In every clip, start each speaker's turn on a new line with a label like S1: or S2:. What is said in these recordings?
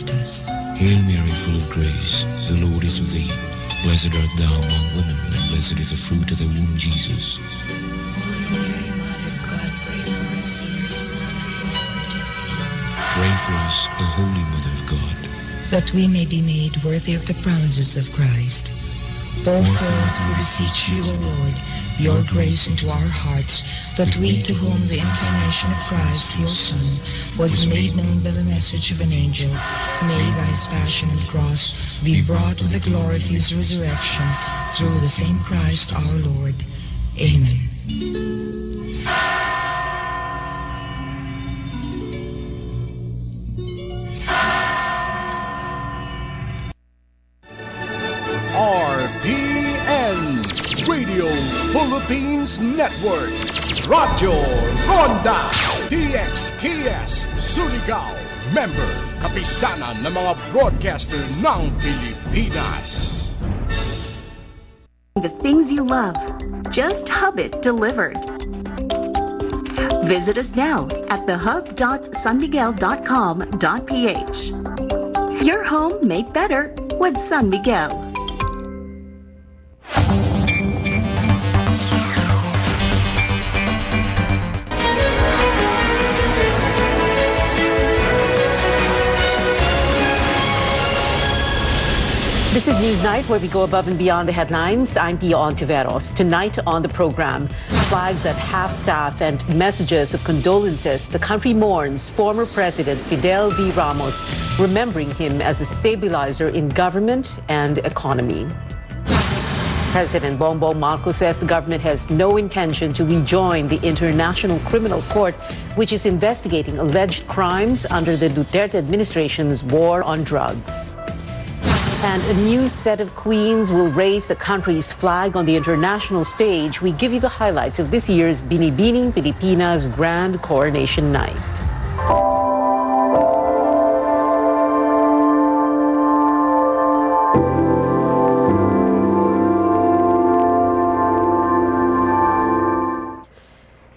S1: against us.
S2: Hail Mary, full of grace, the Lord is with thee. Blessed art thou among women, and blessed is the fruit of thy womb, Jesus.
S3: Holy Mary, Mother of God, pray for us sinners.
S2: Pray for us, O Holy Mother of God,
S1: that we may be made worthy of the promises of Christ. Pour forth, we beseech you, O Lord, your grace into our hearts, that we, to whom the incarnation of Christ, your Son, was made known by the message of an angel, may by his passion and cross be brought to the glory of his resurrection, through the same Christ our Lord. Amen.
S4: RPN Radio Philippines Network, Radyo Ronda DXKS Surigao, member kapisanan ng mga broadcaster ng Pilipinas.
S5: The things you love, just Hub It delivered. Visit us now at thehub.sanmiguel.com.ph. Your home made better with San Miguel.
S6: This is Newsnight, where we go above and beyond the headlines. I'm Pia Ontiveros. Tonight on the program, flags at half-staff and messages of condolences. The country mourns former President Fidel V. Ramos, remembering him as a stabilizer in government and economy. President Bongbong Marcos says the government has no intention to rejoin the International Criminal Court, which is investigating alleged crimes under the Duterte administration's war on drugs. And a new set of queens will raise the country's flag on the international stage. We give you the highlights of this year's Binibining Pilipinas Grand Coronation Night.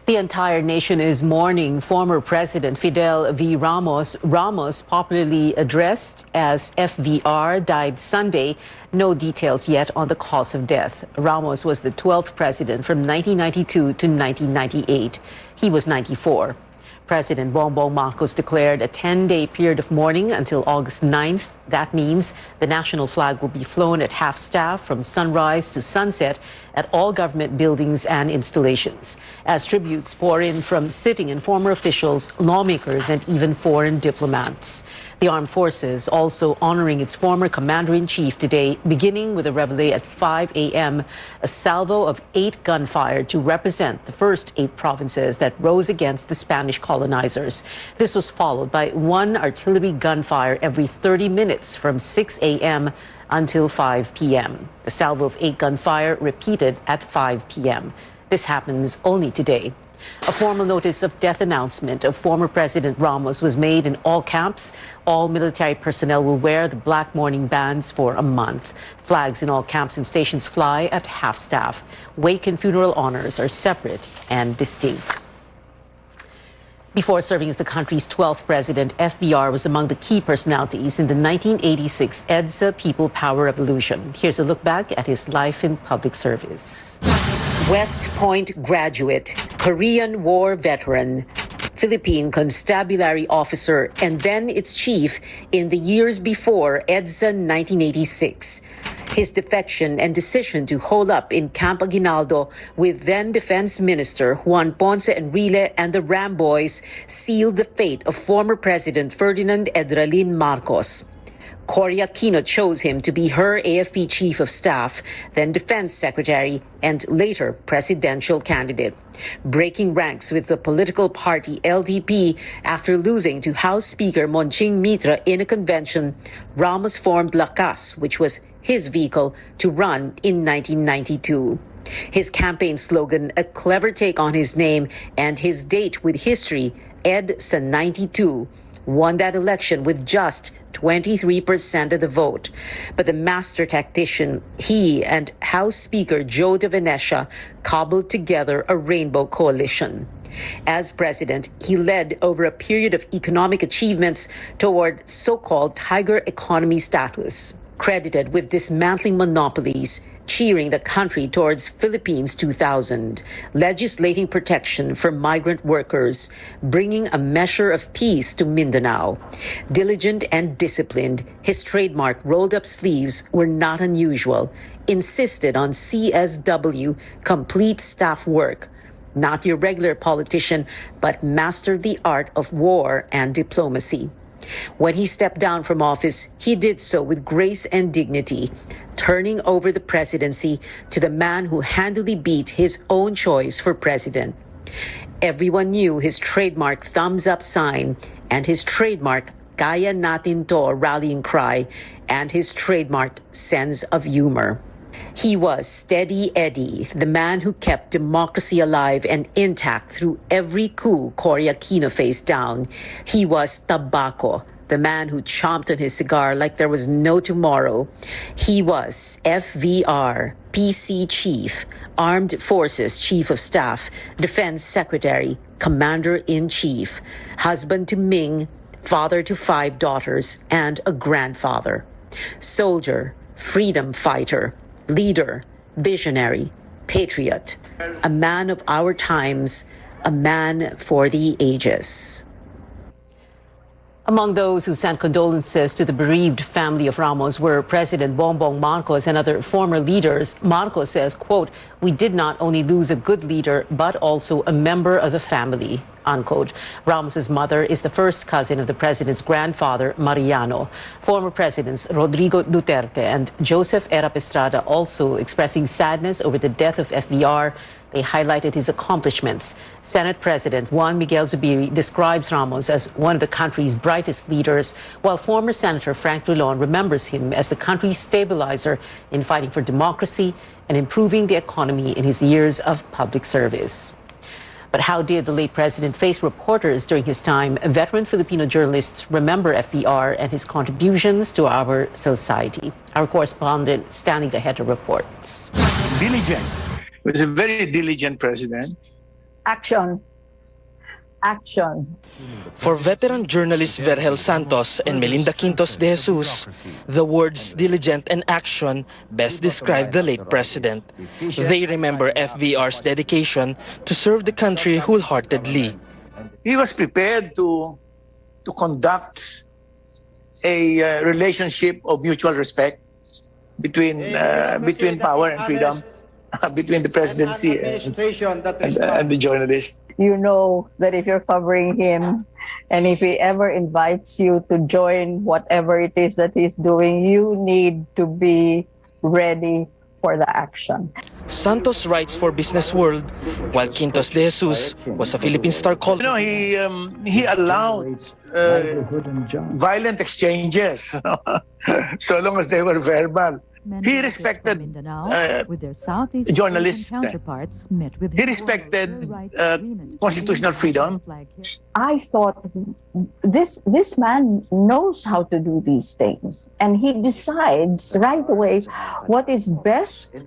S6: The entire nation is mourning former President Fidel V. Ramos. Ramos, popularly addressed as FVR, died Sunday. No details yet on the cause of death. Ramos was the 12th president from 1992 to 1998. He was 94. President Bongbong Marcos declared a 10-day period of mourning until August 9th. That means the national flag will be flown at half-staff from sunrise to sunset at all government buildings and installations, as tributes pour in from sitting and former officials, lawmakers, and even foreign diplomats. The armed forces also honoring its former commander-in-chief today, beginning with a reveille at 5 a.m., a salvo of 8 gunfire to represent the first 8 provinces that rose against the Spanish colonizers. This was followed by 1 artillery gunfire every 30 minutes from 6 a.m. until 5 p.m. The salvo of 8 gunfire repeated at 5 p.m. This happens only today. A formal notice of death announcement of former President Ramos was made in all camps. All military personnel will wear the black mourning bands for a month. Flags in all camps and stations fly at half-staff. Wake and funeral honors are separate and distinct. Before serving as the country's 12th president, FVR was among the key personalities in the 1986 EDSA People Power Revolution. Here's a look back at his life in public service. West Point graduate, Korean War veteran, Philippine constabulary officer, and then its chief in the years before EDSA 1986. His defection and decision to hold up in Camp Aguinaldo with then Defense Minister Juan Ponce Enrile and the Ram Boys sealed the fate of former President Ferdinand Edralin Marcos. Cory Aquino chose him to be her AFP Chief of Staff, then Defense Secretary, and later presidential candidate. Breaking ranks with the political party LDP after losing to House Speaker Monching Mitra in a convention, Ramos formed Lakas, which was his vehicle to run in 1992. His campaign slogan, a clever take on his name and his date with history, EDSA 92, won that election with just 23% of the vote. But the master tactician, he and House Speaker Joe De Venecia cobbled together a rainbow coalition. As president, he led over a period of economic achievements toward so-called tiger economy status, credited with dismantling monopolies, cheering the country towards Philippines 2000, legislating protection for migrant workers, bringing a measure of peace to Mindanao. Diligent and disciplined, his trademark rolled-up sleeves were not unusual, insisted on CSW, complete staff work, not your regular politician, but mastered the art of war and diplomacy. When he stepped down from office, he did so with grace and dignity, turning over the presidency to the man who handily beat his own choice for president. Everyone knew his trademark thumbs-up sign and his trademark Kaya Natin To rallying cry and his trademark sense of humor. He was Steady Eddie, the man who kept democracy alive and intact through every coup Cory Aquino faced down. He was Tabaco, the man who chomped on his cigar like there was no tomorrow. He was FVR, PC Chief, Armed Forces Chief of Staff, Defense Secretary, Commander-in-Chief, husband to Ming, father to 5 daughters, and a grandfather. Soldier, freedom fighter, leader, visionary, patriot, a man of our times, a man for the ages. Among those who sent condolences to the bereaved family of Ramos were President Bongbong Marcos and other former leaders. Marcos says, quote, "We did not only lose a good leader, but also a member of the family," unquote. Ramos's mother is the first cousin of the president's grandfather, Mariano. Former presidents Rodrigo Duterte and Joseph Erap Estrada also expressing sadness over the death of FVR. They highlighted his accomplishments. Senate President Juan Miguel Zubiri describes Ramos as one of the country's brightest leaders, while former Senator Frank Drilon remembers him as the country's stabilizer in fighting for democracy and improving the economy in his years of public service. But how did the late president face reporters during his time? Veteran Filipino journalists remember FVR and his contributions to our society. Our correspondent Stanley Gaheta reports.
S7: Diligent. He was a very diligent president.
S8: Action. Action.
S9: For veteran journalists Vergel Santos and Melinda Quintos de Jesus, the words diligent and action best describe the late president. They remember FVR's dedication to serve the country wholeheartedly.
S7: He was prepared to conduct a relationship of mutual respect between power and freedom, between the presidency and the journalist.
S8: You know that if you're covering him and if he ever invites you to join whatever it is that he's doing, you need to be ready for the action.
S9: Santos writes for Business World, while Quintos de Jesus was a Philippine star called.
S7: You know, he allowed violent exchanges, so long as they were verbal. He respected journalists. He respected constitutional freedom.
S8: I thought this man knows how to do these things, and he decides right away what is best,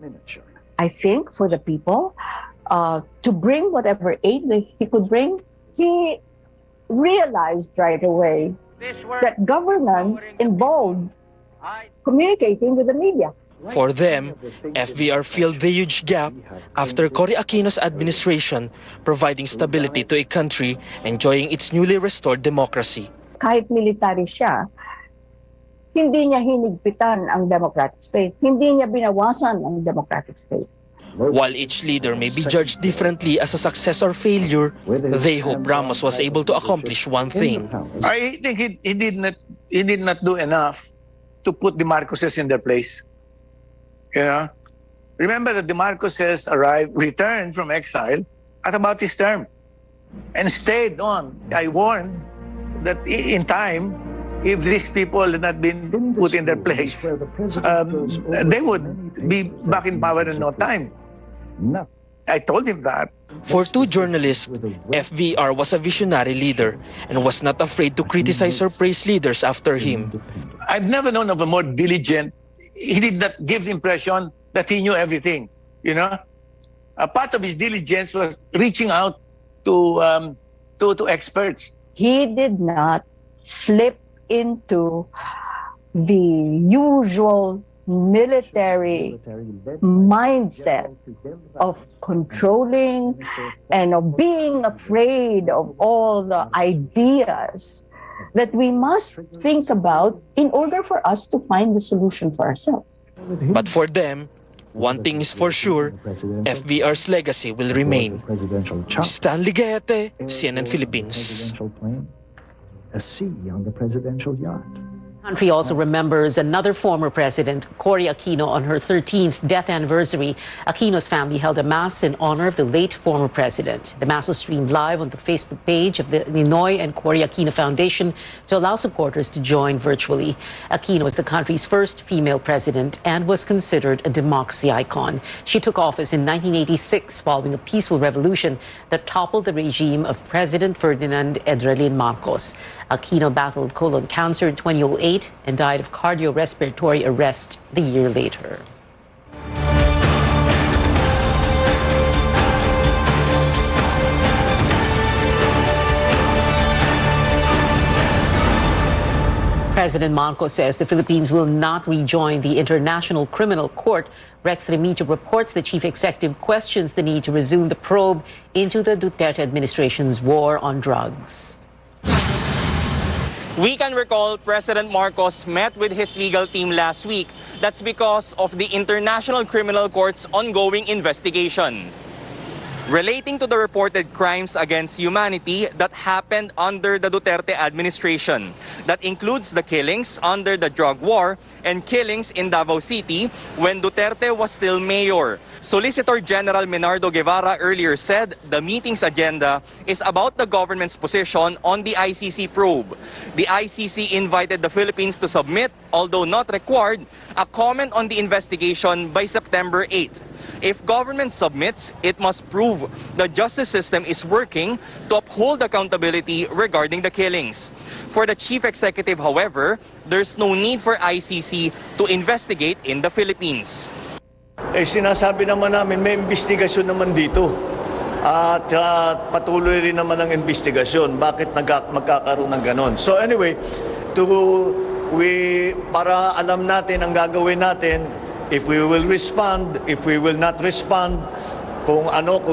S8: I think, for the people, to bring whatever aid that he could bring. He realized right away that governance involved communicating with the media.
S9: For them, FVR filled the huge gap after Cory Aquino's administration, providing stability to a country enjoying its newly restored democracy.
S8: Kahit military siya, hindi niya hinigpitan ang democratic space. Hindi niya binawasan ang democratic space.
S9: While each leader may be judged differently as a success or failure, they hope Ramos was able to accomplish one thing.
S7: I think he did not do enough to put the Marcoses in their place. You know, remember that the Marcoses returned from exile at about his term and stayed on. I warned that in time, if these people had not been put in their place, they would be back in power in no time. I told him that.
S9: For two journalists, FVR was a visionary leader and was not afraid to criticize or praise leaders after him.
S7: I've never known of a more diligent. He did not give the impression that he knew everything, you know. A part of his diligence was reaching out to experts.
S8: He did not slip into the usual military mindset of controlling and of being afraid of all the ideas that we must think about in order for us to find the solution for ourselves.
S9: But for them, one thing is for sure, FVR's legacy will remain. Stanley Gaete, CNN Philippines.
S10: A sea on the presidential yacht.
S6: The country also remembers another former president, Cory Aquino, on her 13th death anniversary. Aquino's family held a mass in honor of the late former president. The mass was streamed live on the Facebook page of the Ninoy and Cory Aquino Foundation to allow supporters to join virtually. Aquino was the country's first female president and was considered a democracy icon. She took office in 1986 following a peaceful revolution that toppled the regime of President Ferdinand Edralin Marcos. Aquino battled colon cancer in 2008 and died of cardiorespiratory arrest the year later. President Marcos says the Philippines will not rejoin the International Criminal Court. Rex Remito reports the chief executive questions the need to resume the probe into the Duterte administration's war on drugs.
S11: We can recall President Marcos met with his legal team last week. That's because of the International Criminal Court's ongoing investigation relating to the reported crimes against humanity that happened under the Duterte administration. That includes the killings under the drug war and killings in Davao City when Duterte was still mayor. Solicitor General Menardo Guevara earlier said the meeting's agenda is about the government's position on the ICC probe. The ICC invited the Philippines to submit, although not required, a comment on the investigation by September 8. If government submits, it must prove the justice system is working to uphold accountability regarding the killings. For the chief executive, however, there's no need for ICC to investigate in the Philippines.
S7: Sinasabi naman namin may investigasyon naman dito. At patuloy rin naman ang investigasyon. Bakit magkakaroon ng ganon? So anyway, para alam natin ang gagawin natin, if we will respond, if we will not respond, kung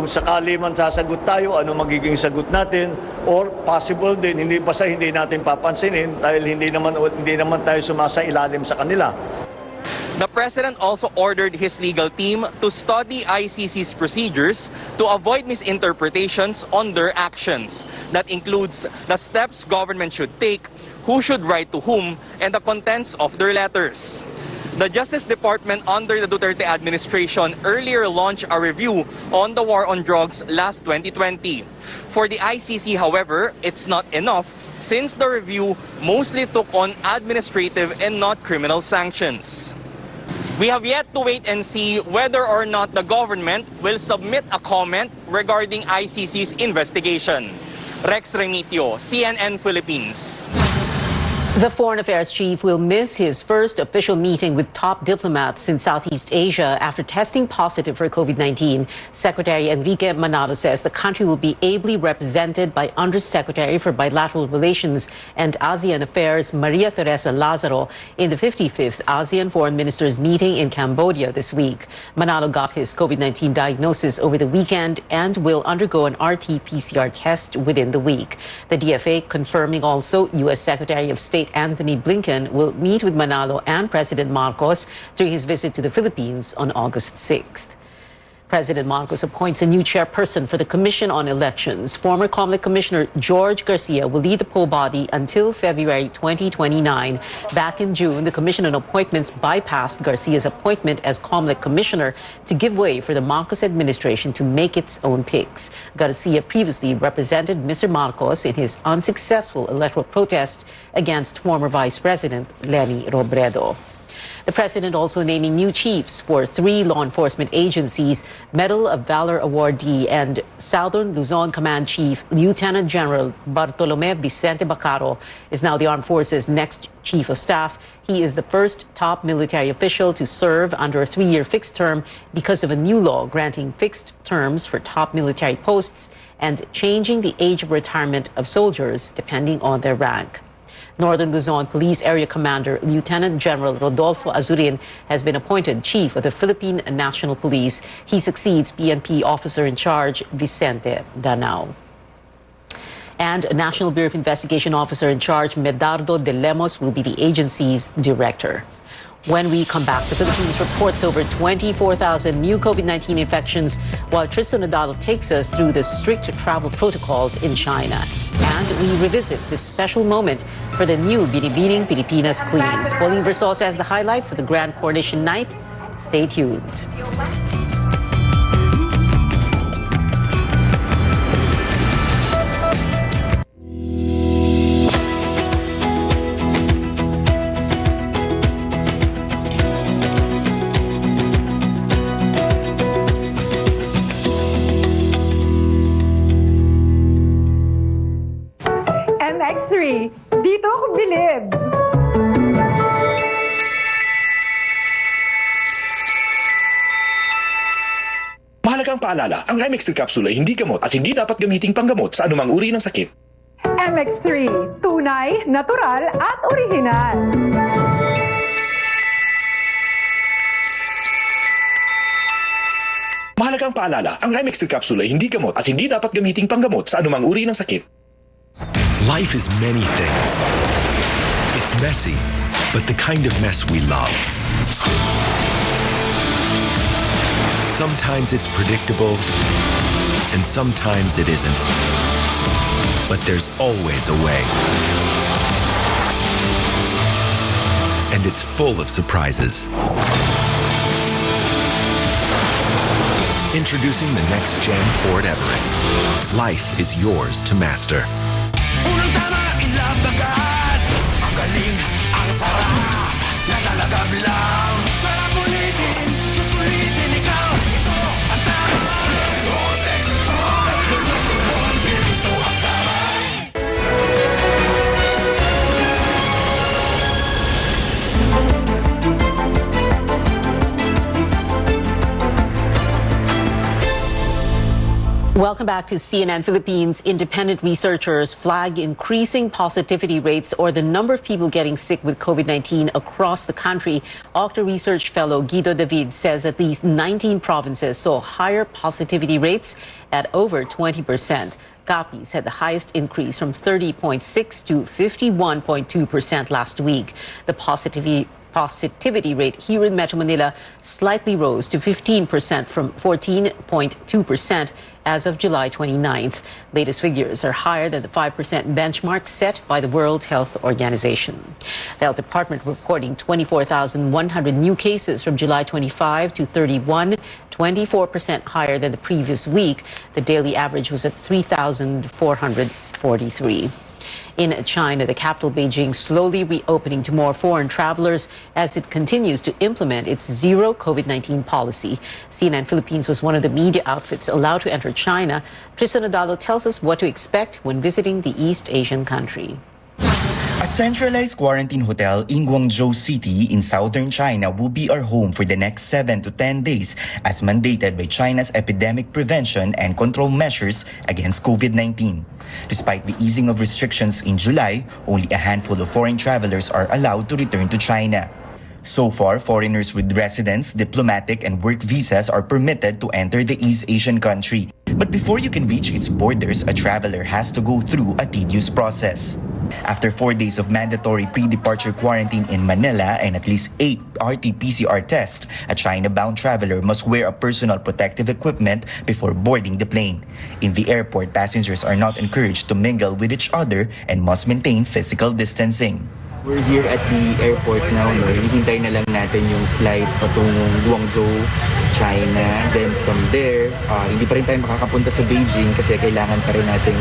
S7: sakali man sasagot tayo, ano magiging sagot natin, or possible din, hindi natin papansinin dahil hindi naman tayo sumasailalim sa kanila.
S11: The president also ordered his legal team to study ICC's procedures to avoid misinterpretations on their actions. That includes the steps government should take, who should write to whom, and the contents of their letters. The Justice Department under the Duterte administration earlier launched a review on the war on drugs last 2020. For the ICC, however, it's not enough since the review mostly took on administrative and not criminal sanctions. We have yet to wait and see whether or not the government will submit a comment regarding ICC's investigation. Rex Remitio, CNN Philippines.
S6: The Foreign Affairs Chief will miss his first official meeting with top diplomats in Southeast Asia after testing positive for COVID-19. Secretary Enrique Manalo says the country will be ably represented by Undersecretary for Bilateral Relations and ASEAN Affairs Maria Teresa Lazaro in the 55th ASEAN Foreign Ministers meeting in Cambodia this week. Manalo got his COVID-19 diagnosis over the weekend and will undergo an RT-PCR test within the week. The DFA confirming also U.S. Secretary of State Anthony Blinken will meet with Manalo and President Marcos during his visit to the Philippines on August 6th. President Marcos appoints a new chairperson for the Commission on Elections. Former COMELEC Commissioner George Garcia will lead the poll body until February 2029. Back in June, the Commission on Appointments bypassed Garcia's appointment as COMELEC Commissioner to give way for the Marcos administration to make its own picks. Garcia previously represented Mr. Marcos in his unsuccessful electoral protest against former Vice President Leni Robredo. The president also naming new chiefs for 3 law enforcement agencies. Medal of Valor awardee and Southern Luzon Command Chief Lieutenant General Bartolome Vicente Bacaro is now the Armed Forces' next Chief of Staff. He is the first top military official to serve under a 3-year fixed term because of a new law granting fixed terms for top military posts and changing the age of retirement of soldiers depending on their rank. Northern Luzon Police Area Commander Lieutenant General Rodolfo Azurin has been appointed Chief of the Philippine National Police. He succeeds PNP Officer in Charge Vicente Danao. And National Bureau of Investigation Officer in Charge Medardo de Lemos will be the agency's director. When we come back, the Philippines reports over 24,000 new COVID-19 infections, while Tristan Nadal takes us through the strict travel protocols in China. And we revisit this special moment for the new Binibining Pilipinas Queens. Pauline Versos has the highlights of the Grand Coronation Night. Stay tuned.
S12: MX3, dito ako bilib.
S13: Mahalagang paalala, ang MX3 capsule ay hindi gamot at hindi dapat gamiting panggamot sa anumang uri ng sakit.
S12: MX3, tunay, natural at orihinal.
S13: Mahalagang paalala, ang MX3 capsule ay hindi gamot at hindi dapat gamiting panggamot sa anumang uri ng sakit.
S14: Life is many things. It's messy, but the kind of mess we love. Sometimes it's predictable, and sometimes it isn't. But there's always a way. And it's full of surprises. Introducing the next-gen Ford Everest. Life is yours to master.
S15: Unang tama, ilab agad. Ang galing, ang sarap. Nagalagab lang. Sarap ulitin, susulitin ikaw. Ito ang tama. Go sexy strong. Tulong-tulong, ito ang tama.
S6: Welcome back to CNN Philippines. Independent researchers flag increasing positivity rates or the number of people getting sick with COVID-19 across the country. Octa research fellow Guido David says at least 19 provinces saw higher positivity rates at over 20%. Capiz had the highest increase from 30.6 to 51.2% last week. The positivity rate here in Metro Manila slightly rose to 15% from 14.2% as of July 29th. Latest figures are higher than the 5% benchmark set by the World Health Organization. The Health Department reporting 24,100 new cases from July 25 to 31, 24% higher than the previous week. The daily average was at 3,443. In China, the capital Beijing slowly reopening to more foreign travelers as it continues to implement its zero COVID-19 policy. CNN Philippines was one of the media outfits allowed to enter China. Tristan Nadalo tells us what to expect when visiting the East Asian country.
S16: A centralized quarantine hotel in Guangzhou City in southern China will be our home for the next 7 to 10 days as mandated by China's epidemic prevention and control measures against COVID-19. Despite the easing of restrictions in July, only a handful of foreign travelers are allowed to return to China. So far, foreigners with residence, diplomatic, and work visas are permitted to enter the East Asian country. But before you can reach its borders, a traveler has to go through a tedious process. After 4 days of mandatory pre-departure quarantine in Manila and at least 8 RT-PCR tests, a China-bound traveler must wear a personal protective equipment before boarding the plane. In the airport, passengers are not encouraged to mingle with each other and must maintain physical distancing.
S17: We're here at the airport now. Hinihintay na lang natin yung flight patungong Guangzhou,
S16: China. Then from there, hindi pa rin tayo makakapunta sa Beijing kasi kailangan pa rin natin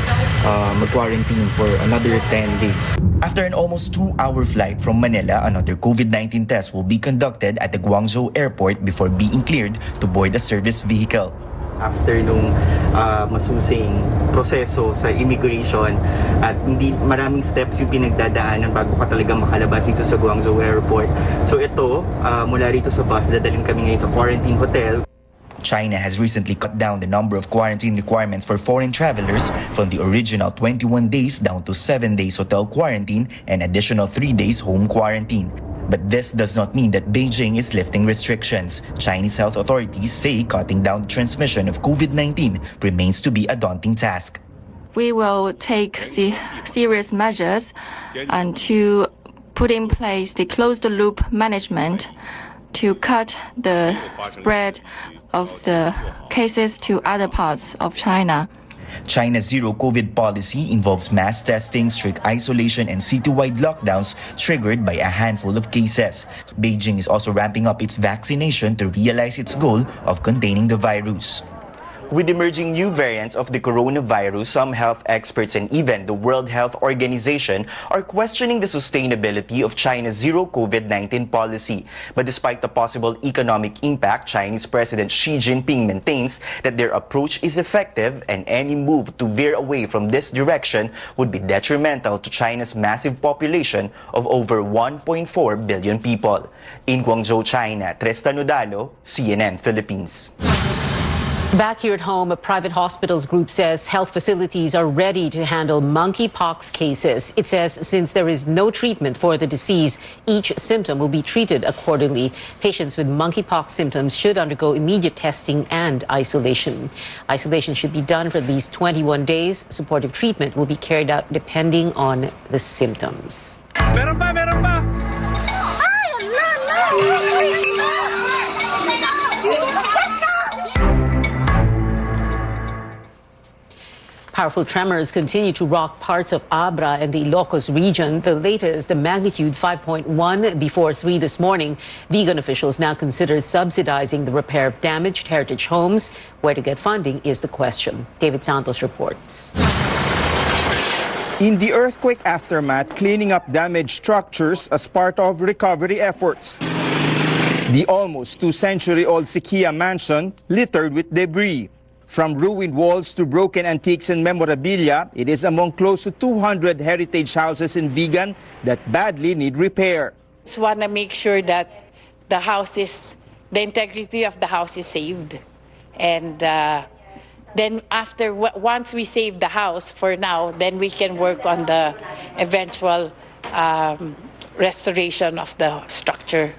S16: mag-quarantine for another 10 days. After an almost 2-hour flight from Manila, another COVID-19 test will be conducted at the Guangzhou airport before being cleared to board a service vehicle. After nung masusing proseso sa immigration at hindi maraming steps yung pinagdadaanan bago ka talaga makalabas dito sa Guangzhou Airport. So ito, mula rito sa bus, dadalhin kami ngayon sa quarantine hotel. China has recently cut down the number of quarantine requirements for foreign travelers from the original 21 days down to 7 days hotel quarantine and additional 3 days home quarantine. But this does not mean that Beijing is lifting restrictions. Chinese health authorities say cutting down the transmission of COVID-19 remains to be a daunting task.
S17: We will take serious measures and to put in place the closed-loop management to cut the spread of the cases to other parts of China.
S16: China's zero-COVID policy involves mass testing, strict isolation, and citywide lockdowns triggered by a handful of cases. Beijing is also ramping up its vaccination to realize its goal of containing the virus. With emerging new variants of the coronavirus, some health experts and even the World Health Organization are questioning the sustainability of China's zero COVID-19 policy. But despite the possible economic impact, Chinese President Xi Jinping maintains that their approach is effective and any move to veer away from this direction would be detrimental to China's massive population of over 1.4 billion people. In Guangzhou, China, Tristan Udalo, CNN Philippines.
S6: Back here at home, a private hospitals group says health facilities are ready to handle monkeypox cases. It says since there is no treatment for the disease, each symptom will be treated accordingly. Patients with monkeypox symptoms should undergo immediate testing and isolation. Isolation should be done for at least 21 days. Supportive treatment will be carried out depending on the symptoms.
S15: Meron pa!
S6: Powerful tremors continue to rock parts of Abra and the Ilocos region. The latest, a magnitude 5.1 before 3 this morning. Vegan officials now consider subsidizing the repair of damaged heritage homes. Where to get funding is the question. David Santos reports.
S18: In the earthquake aftermath, cleaning up damaged structures as part of recovery efforts. The almost 2-century-old Siquia mansion littered with debris. From ruined walls to broken antiques and memorabilia, it is among close to 200 heritage houses in Vigan that badly need repair.
S19: Just want to make sure that the integrity of the house is saved. And then once we save the house for now, then we can work on the eventual restoration of the structure.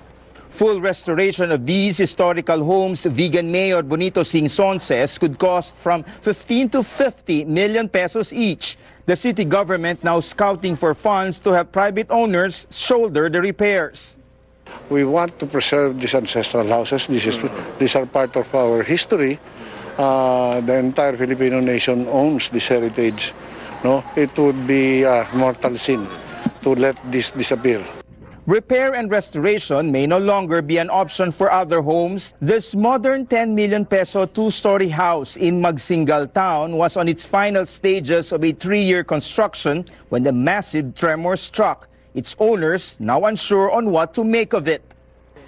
S18: Full restoration of these historical homes, Vigan Mayor Bonito Singson says could cost from 15 to 50 million pesos each. The city government now scouting for funds to have private owners shoulder the repairs.
S20: We want to preserve these ancestral houses. These are part of our history. The entire Filipino nation owns this heritage. No, it would be a mortal sin to let this disappear.
S18: Repair and restoration may no longer be an option for other homes. This modern 10 million peso 2-story house in Magsingal town was on its final stages of a 3-year construction when the massive tremor struck. Its owners now unsure on what to make of it.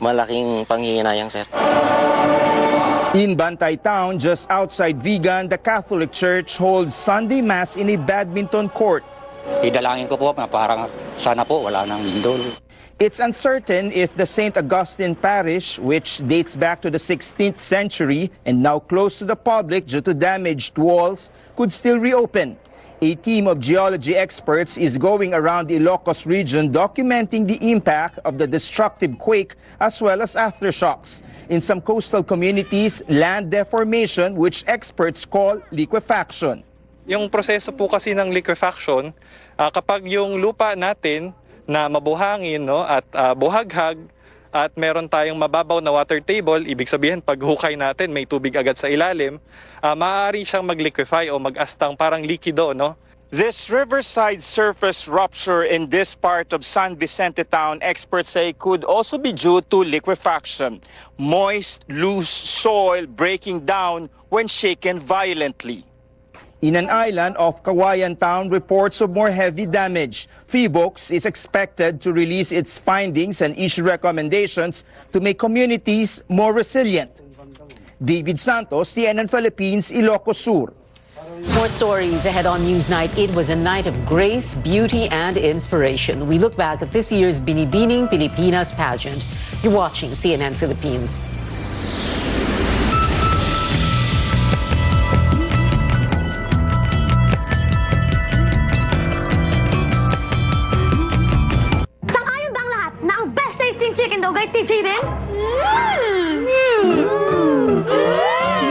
S21: Malaking panghihinayang, sir.
S18: In Bantay town, just outside Vigan, the Catholic Church holds Sunday Mass in a badminton court.
S22: Idalangin ko po na parang sana po wala nang lindol.
S18: It's uncertain if the St. Augustine Parish, which dates back to the 16th century and now closed to the public due to damaged walls, could still reopen. A team of geology experts is going around the Ilocos region documenting the impact of the destructive quake as well as aftershocks. In some coastal communities, land deformation, which experts call liquefaction.
S23: Yung proseso po kasi ng liquefaction, kapag yung lupa natin na mabuhangin at buhaghag at meron tayong mababaw na water table, ibig sabihin pag hukay natin may tubig agad sa ilalim, maaari siyang mag-liquefy o mag-astang parang likido.
S1: This riverside surface rupture in this part of San Vicente town, experts say, could also be due to liquefaction. Moist, loose soil breaking down when shaken violently.
S18: In an island off Kawayan Town, reports of more heavy damage. PHIVOLCS is expected to release its findings and issue recommendations to make communities more resilient. David Santos, CNN Philippines, Ilocos Sur.
S6: More stories ahead on Newsnight. It was a night of grace, beauty, and inspiration. We look back at this year's Binibining Pilipinas pageant. You're watching CNN Philippines.
S2: Sang-ayon ba ang lahat na ang best tasting chicken daw kay TJ din?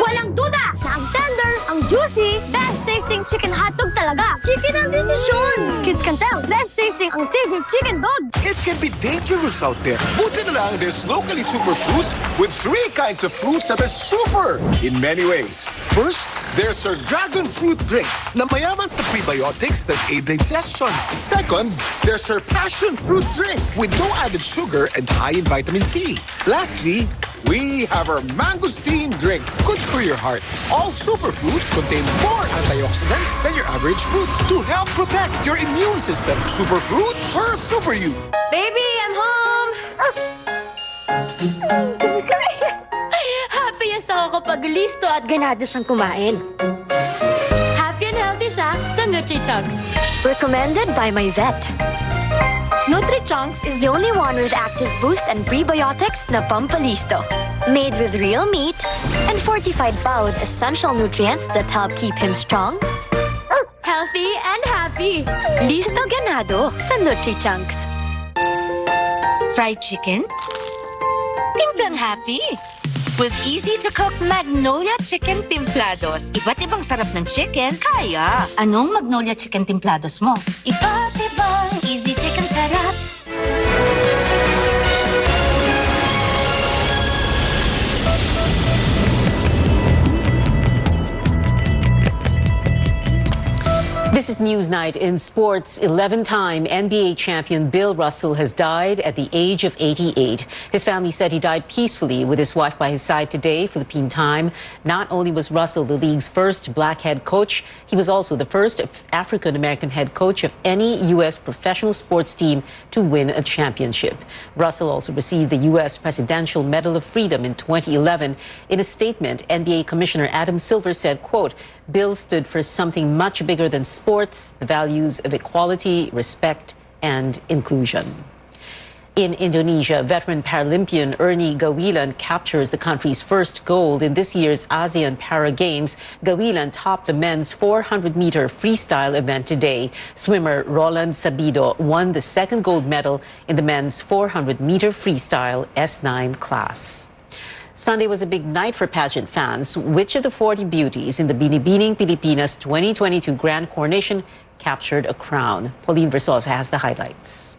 S2: Walang duda na ang tender, ang juicy, best tasting chicken hotdog talaga. Chicken ang desisyon. Kids can tell, best tasting ang TJ chicken dog.
S3: It can be dangerous out there. Buti na lang there's locally super fruits with 3 kinds of fruits that are super in many ways. First, there's our dragon fruit drink na mayaman sa prebiotics that aid digestion. Second, there's our passion fruit drink with no added sugar and high in vitamin C. Lastly, we have our mangosteen drink, good for your heart. All superfruits contain more antioxidants than your average fruit to help protect your immune system. Superfruit for super you.
S2: Baby, I'm home! Happiest ako kapag listo at ganado siyang kumain. Happy and healthy siya sa Nutri-Chunks. Recommended by my vet. Nutri-Chunks is the only one with active boost and prebiotics na pampalisto. Made with real meat and fortified pa with essential nutrients that help keep him strong, healthy, and happy. Listo ganado sa Nutri-Chunks.
S24: Fried chicken? Timplang happy! With easy-to-cook Magnolia Chicken Timplados. Iba't ibang sarap ng chicken, kaya. Anong Magnolia Chicken Timplados mo? Iba't ibang easy chicken sarap.
S6: This is Newsnight. In sports, 11-time NBA champion Bill Russell has died at the age of 88. His family said he died peacefully with his wife by his side today, Philippine time. Not only was Russell the league's first black head coach, he was also the first African-American head coach of any U.S. professional sports team to win a championship. Russell also received the U.S. Presidential Medal of Freedom in 2011. In a statement, NBA Commissioner Adam Silver said, quote, Bill stood for something much bigger than sports, the values of equality, respect, and inclusion. In Indonesia, veteran Paralympian Ernie Gawilan captures the country's first gold in this year's ASEAN Para Games. Gawilan topped the men's 400-meter freestyle event today. Swimmer Roland Sabido won the second gold medal in the men's 400-meter freestyle S9 class. Sunday was a big night for pageant fans. Which of the 40 beauties in the Binibining Pilipinas 2022 Grand Coronation captured a crown? Pauline Versosa has the highlights.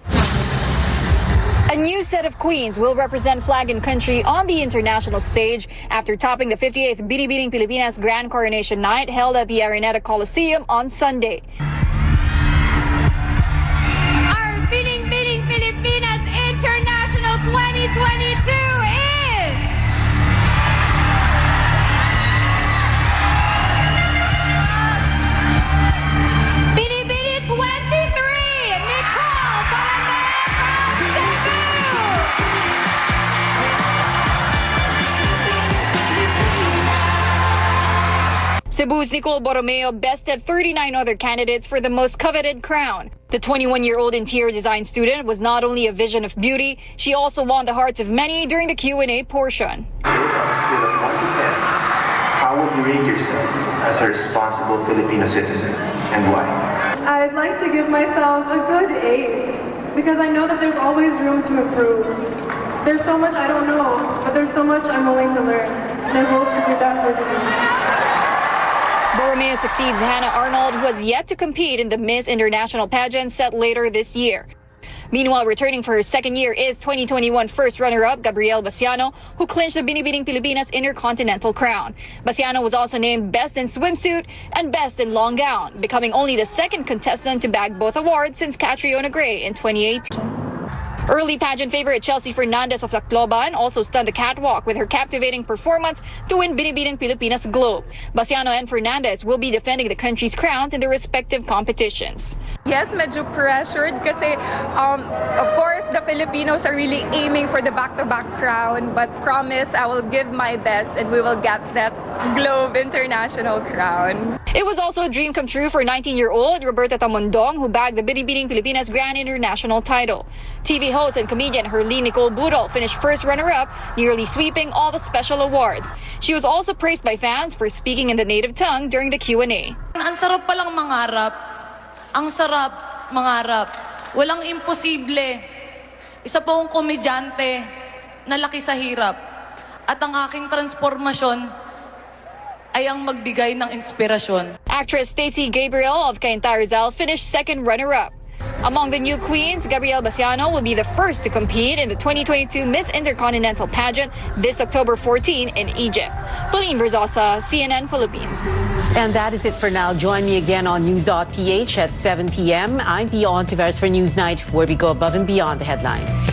S25: A new set of queens will represent flag and country on the international stage after topping the 58th Binibining Pilipinas Grand Coronation Night held at the Araneta Coliseum on Sunday.
S26: Our Binibining Pilipinas International 2022 is Binibini 23, Nicole Barame from
S25: Cebu's Nicole Borromeo bested 39 other candidates for the most coveted crown. The 21-year-old interior design student was not only a vision of beauty, she also won the hearts of many during the Q&A portion.
S27: On a scale of 1 to 10, how would you rate yourself as a responsible Filipino citizen, and why?
S28: I'd like to give myself a good 8 because I know that there's always room to improve. There's so much I don't know, but there's so much I'm willing to learn, and I hope to do that with you.
S25: Borromeo succeeds Hannah Arnold, who has yet to compete in the Miss International pageant set later this year. Meanwhile, returning for her second year is 2021 first runner-up Gabrielle Basiano, who clinched the Binibining Pilipinas Intercontinental crown. Basiano was also named Best in Swimsuit and Best in Long Gown, becoming only the second contestant to bag both awards since Catriona Gray in 2018. Early pageant favorite Chelsea Fernandez of Tacloban also stunned the catwalk with her captivating performance to win Binibining Pilipinas Globe. Basiano and Fernandez will be defending the country's crowns in their respective competitions.
S4: Yes, medyo pressured kasi of course the Filipinos are really aiming for the back-to-back crown, but promise I will give my best and we will get that Globe International crown.
S25: It was also a dream come true for 19-year-old Roberta Tamondong, who bagged the Binibining Pilipinas Grand International title. TV host and comedian Herline Nicole Budol finished first runner-up, nearly sweeping all the special awards. She was also praised by fans for speaking in the native tongue during the Q&A.
S5: Ang sarap palang mangarap. Ang sarap mangarap. Walang imposible. Isa po akong komedyante na laki sa hirap. At ang aking transformasyon ay ang magbigay ng inspirasyon.
S25: Actress Stacey Gabriel of Cainta Rizal finished second runner-up. Among the new queens, Gabrielle Basiano will be the first to compete in the 2022 Miss Intercontinental pageant this October 14 in Egypt. Pauline Verzosa, CNN Philippines.
S6: And that is it for now. Join me again on news.ph at 7 p.m. I'm Pia Ontiveros for Newsnight, where we go above and beyond the headlines.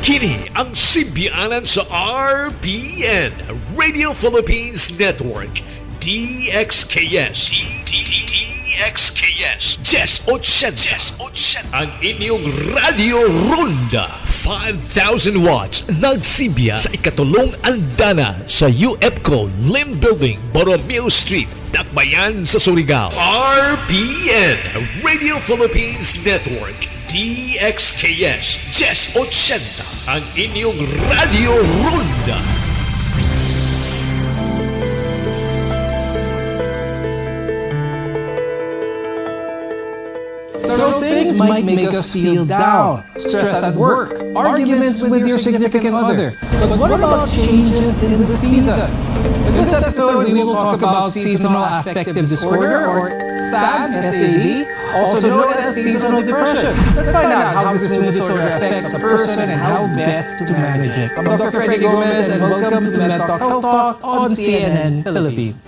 S7: Kini ang simbianan sa RPN, Radio Philippines Network, DXKS. DXKS, Jess 80. Ang inyong Radio Ronda. 5,000 watts nagsimbiya sa ikatulong andana sa UFCO Lim Building, Borromeo Street, Dakbayan sa Surigao. RPN, Radio Philippines Network, DXKS, Jess 80, ang inyong Radio Ronda.
S8: So things might make us feel down, stress at work, arguments with your significant other. But what about changes in the season? In this episode, we will talk about seasonal affective disorder, or SAD, S-A-D, also known as seasonal depression. Let's find out how this mood disorder affects a person and how best to manage it. I'm Dr. Freddy Gomez, and welcome to MedTalk Health Talk on CNN Philippines.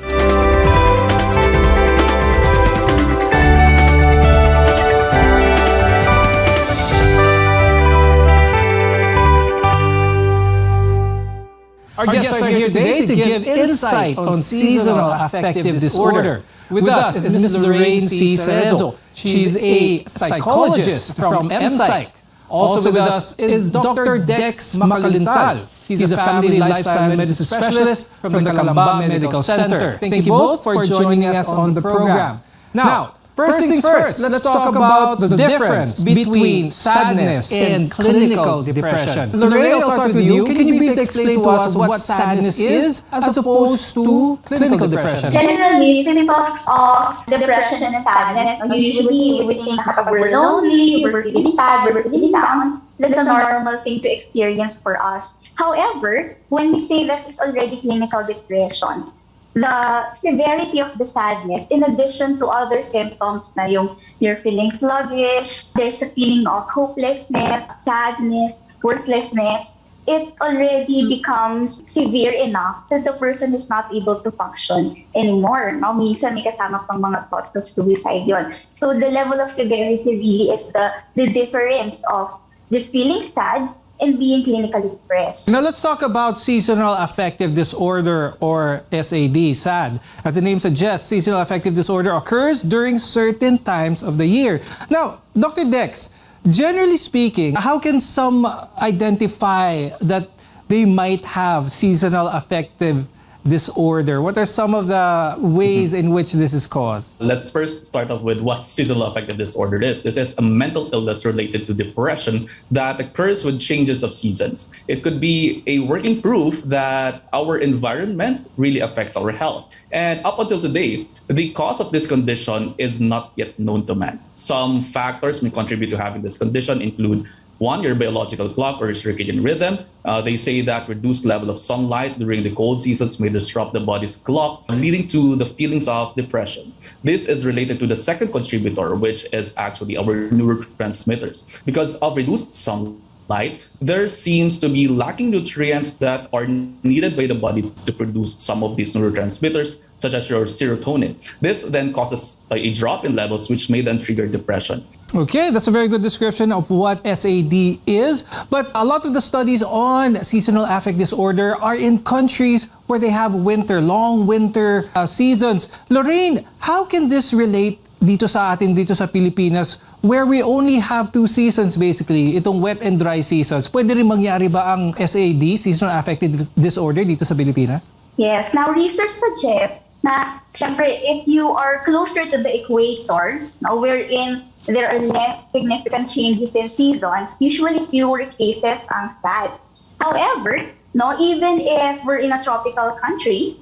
S8: Our guests are here today to give insight on seasonal affective disorder. With us is Ms. Lorraine C. Cerezo. She's a psychologist from MPsych. Also with us is Dr. Dex Makalintal. He's a family lifestyle medicine specialist from the Calambang Medical Center. Thank you both for joining us on the program. Now, first things first, let's talk about the difference between sadness and clinical depression. Lorraine, I'll start with you. Can you briefly explain to us what sadness is as opposed to clinical depression?
S9: Generally, symptoms of depression and sadness are usually we think we're lonely, we're feeling sad, we're feeling down. That's a normal thing to experience for us. However, when we say that it's already clinical depression, the severity of the sadness, in addition to other symptoms na you're feeling sluggish, there's a feeling of hopelessness, sadness, worthlessness, it already becomes severe enough that the person is not able to function anymore. No? Minsan may kasama pang mga thoughts of suicide yun. So the level of severity really is the difference of just feeling sad and being clinically depressed.
S8: Now let's talk about seasonal affective disorder, or SAD, SAD. As the name suggests, seasonal affective disorder occurs during certain times of the year. Now, Dr. Dex, generally speaking, how can some identify that they might have seasonal affective disorder? What are some of the ways in which this is caused?
S10: Let's first start off with what seasonal affective disorder is. This is a mental illness related to depression that occurs with changes of seasons. It could be a working proof that our environment really affects our health. And up until today, the cause of this condition is not yet known to man. Some factors may contribute to having this condition include One, your biological clock or circadian rhythm. They say that reduced level of sunlight during the cold seasons may disrupt the body's clock, leading to the feelings of depression. This is related to the second contributor, which is actually our neurotransmitters. Because of reduced sunlight, there seems to be lacking nutrients that are needed by the body to produce some of these neurotransmitters, such as your serotonin. This then causes a drop in levels, which may then trigger depression.
S8: Okay, that's a very good description of what SAD is. But a lot of the studies on seasonal affect disorder are in countries where they have long winter seasons. Lorraine, how can this relate dito sa atin, dito sa Pilipinas, where we only have 2 seasons basically, itong wet and dry seasons? Pwede rin mangyari ba ang SAD, seasonal affective disorder, dito sa Pilipinas?
S9: Yes. Now, research suggests na, syempre, if you are closer to the equator, wherein there are less significant changes in seasons, usually fewer cases ang SAD. However, even if we're in a tropical country,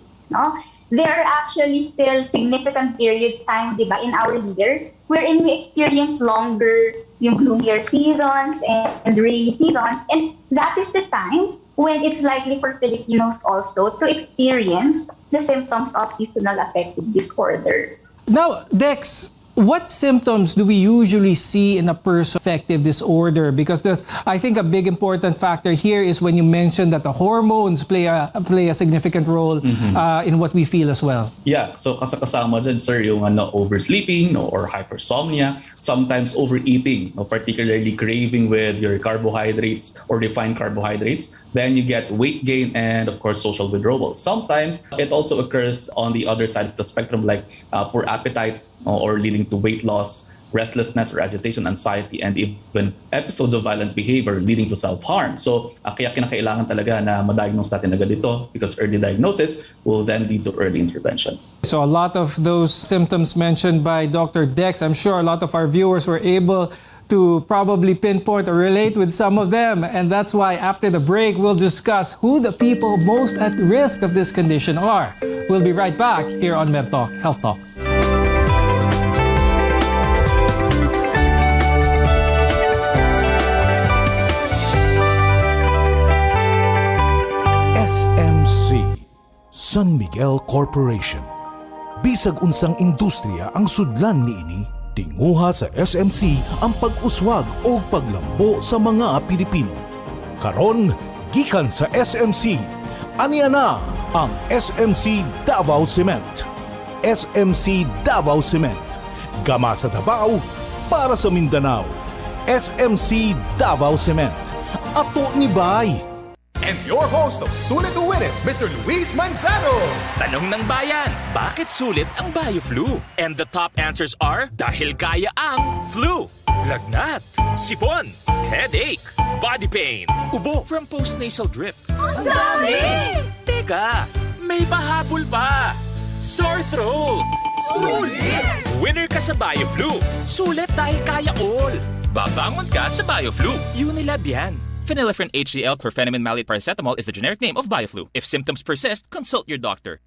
S9: there are actually still significant periods time, diba, in our year wherein we experience longer yung gloomier seasons and rainy seasons. And that is the time when it's likely for Filipinos also to experience the symptoms of seasonal affective disorder.
S8: Now, Dex, what symptoms do we usually see in a person with affective disorder? Because there's, I think, a big important factor here is when you mentioned that the hormones play a significant role in what we feel as well.
S10: Yeah, so kasama dyan, sir, yung oversleeping or hypersomnia, sometimes overeating, particularly craving with your carbohydrates or refined carbohydrates. Then you get weight gain and, of course, social withdrawal. Sometimes it also occurs on the other side of the spectrum, like poor appetite, or leading to weight loss, restlessness or agitation, anxiety, and even episodes of violent behavior leading to self-harm. So kaya kinakailangan talaga na ma-diagnose natin agad ito because early diagnosis will then lead to early intervention.
S8: So a lot of those symptoms mentioned by Dr. Dex, I'm sure a lot of our viewers were able to probably pinpoint or relate with some of them. And that's why after the break, we'll discuss who the people most at risk of this condition are. We'll be right back here on MedTalk Health Talk.
S11: SMC, San Miguel Corporation. Bisag unsang industriya ang sudlan niini, tinguha sa SMC ang pag-uswag o paglambo sa mga Pilipino. Karon, gikan sa SMC, aniya na ang SMC Davao Cement. SMC Davao Cement, gama sa Davao para sa Mindanao. SMC Davao Cement, ato ni Bay.
S12: And your host of Sulit to Win It, Mr. Luis Manzano.
S13: Tanong ng bayan, bakit sulit ang BioFlu? And the top answers are, dahil kaya ang flu, lagnat, sipon, headache, body pain, ubo from postnasal drip.
S12: Ang dami!
S13: Teka, may pahabol pa. Sore throat.
S12: Sulit!
S13: Winner ka sa BioFlu. Sulit dahil kaya all. Babangon ka sa BioFlu. Unilab yan. Phenylephrine HCl chlorpheniramine maleate paracetamol is the generic name of BioFlu. If symptoms persist, consult your doctor.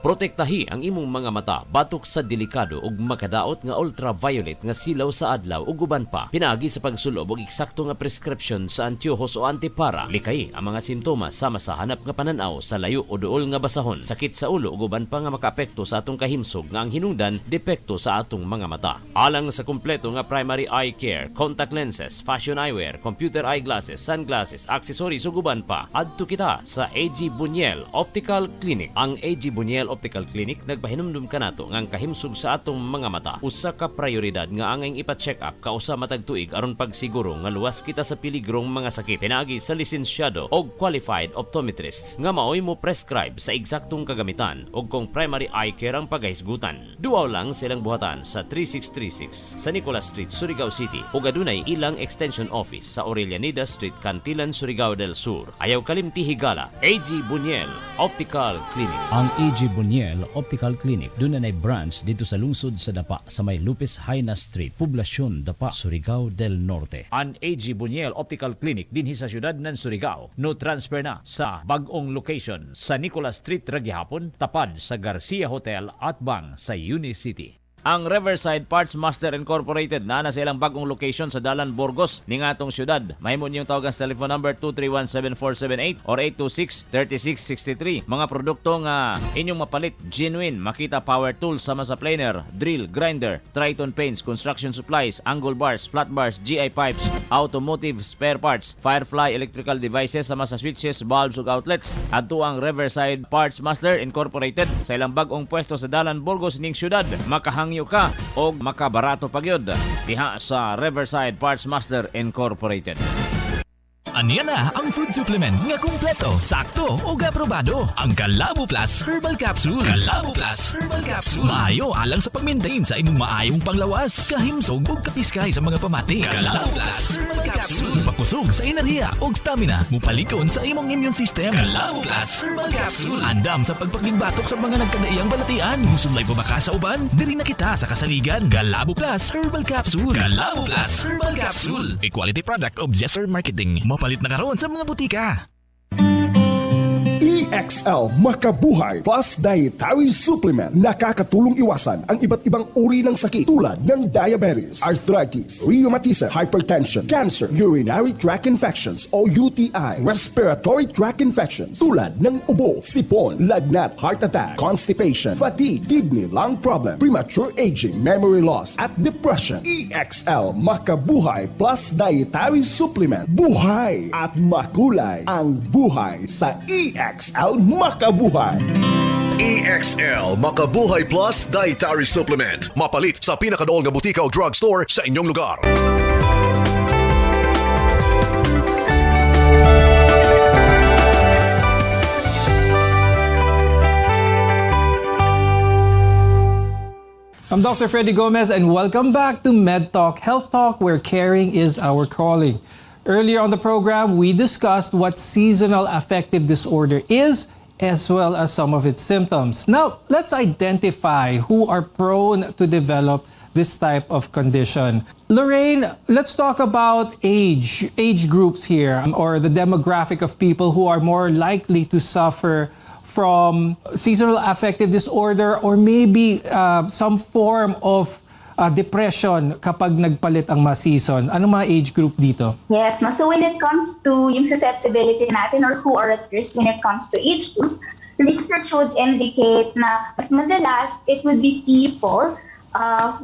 S14: Protektahi ang imong mga mata batok sa delikado ug makadaot nga ultraviolet nga silaw sa adlaw ug uban pa. Pinaagi sa pagsulob og eksakto nga prescription sa antiyohos o antipara. Likay ang mga sintomas sama sa hanap nga pananaw sa layo o duol nga basahon, sakit sa ulo ug uban pa nga makaapekto sa atong kahimsog nga ang hinungdan depekto sa atong mga mata. Alang sa kumpleto nga primary eye care, contact lenses, fashion eyewear, computer eyeglasses, sunglasses, accessories ug uban pa, adto kita sa AG Buñuel Optical Clinic. Ang AG Buñuel Optical Clinic nagpahinumdum kanato nga ang kahimsog sa atong mga mata usa ka prioridad nga angay ipa-check up kausa matag tuig aron pagsiguro nga luwas kita sa piligrong mga sakit. Pinaagi sa lisensyado og qualified optometrists nga maoy mo prescribe sa eksaktong kagamitan og kung primary eye care ang paghisgutan. Duaw lang silang buhatan sa 3636 sa Nicolas Street, Surigao City ug adunay ilang extension office sa Aurelianida Street, Cantilan, Surigao del Sur. Ayaw kalimti higala, AG Buñuel Optical Clinic.
S15: Ang AG Buñuel Optical Clinic doon na branch dito sa lungsod sa Dapa sa may Lupis Haina Street, Poblasyon Dapa, Surigao del Norte.
S14: Ang AG Buñuel Optical Clinic dinhi sa syudad ng Surigao. No transfer na sa bag-ong location sa Nicolas Street, Ragyahapon, tapad sa Garcia Hotel at Bang sa Unicity. ang Riverside Parts Master Incorporated na sa ilang bagong location sa Dalan, Burgos ning atong syudad. Mahimo niyong tawagan sa telephone number 231-7478 or 826-3663. Mga produkto nga inyong mapalit, genuine, makita power tools sama sa planer, drill, grinder, Triton paints, construction supplies, angle bars, flat bars, GI pipes, automotive spare parts, Firefly electrical devices sama sa switches, bulbs ug outlets. Adto ang Riverside Parts Master Incorporated sa ilang bagong pwesto sa Dalan, Burgos ning syudad. Makahangyo ka o makabarato pagyod diha sa Riverside Parts Master Incorporated.
S1: Aniya na ang food supplement nga kumpleto, sakto o aprobado. Ang Calabo Plus Herbal Capsule. Calabo Plus Herbal Capsule. Maayo alang sa pag-maintain sa imong maayong panglawas, kahimsog ug kapiskay sa mga pamati. Calabo Plus Herbal Capsule. Pakusog sa enerhiya ug stamina, mupalikon sa imong immune system. Calabo Plus Herbal Capsule. Andam sa pagpakigbatok sa mga nagkadaiyang balatian. Musulay pa baka sa uban, diri na kita sa kasaligan. Calabo Plus Herbal Capsule. Calabo Plus Herbal Capsule. A quality product of Jesser Marketing. Palit na karon sa mga butika.
S16: EXL Makabuhay Plus Dietary Supplement. Nakakatulong iwasan ang iba't ibang uri ng sakit tulad ng diabetes, arthritis, rheumatism, hypertension, cancer, urinary tract infections o UTI, respiratory tract infections tulad ng ubo, sipon, lagnat, heart attack, constipation, fatigue, kidney, lung problem, premature aging, memory loss at depression. EXL Makabuhay Plus Dietary Supplement. Buhay at makulay ang buhay sa EXL Makabuhay.
S12: EXL Makabuhay Plus Dietary Supplement. Mapalit sa pinakadool nga butika o drugstore sa inyong lugar.
S8: I'm Dr. Freddy Gomez and welcome back to Med Talk Health Talk, where caring is our calling. Earlier on the program, we discussed what seasonal affective disorder is, as well as some of its symptoms. Now, let's identify who are prone to develop this type of condition. Lorraine, let's talk about age groups here, or the demographic of people who are more likely to suffer from seasonal affective disorder or maybe some form of depression kapag nagpalit ang season. Ano mga age group dito?
S9: Yes, so when it comes to yung susceptibility natin or who are at risk when it comes to age group, research would indicate na mas madalas it would be people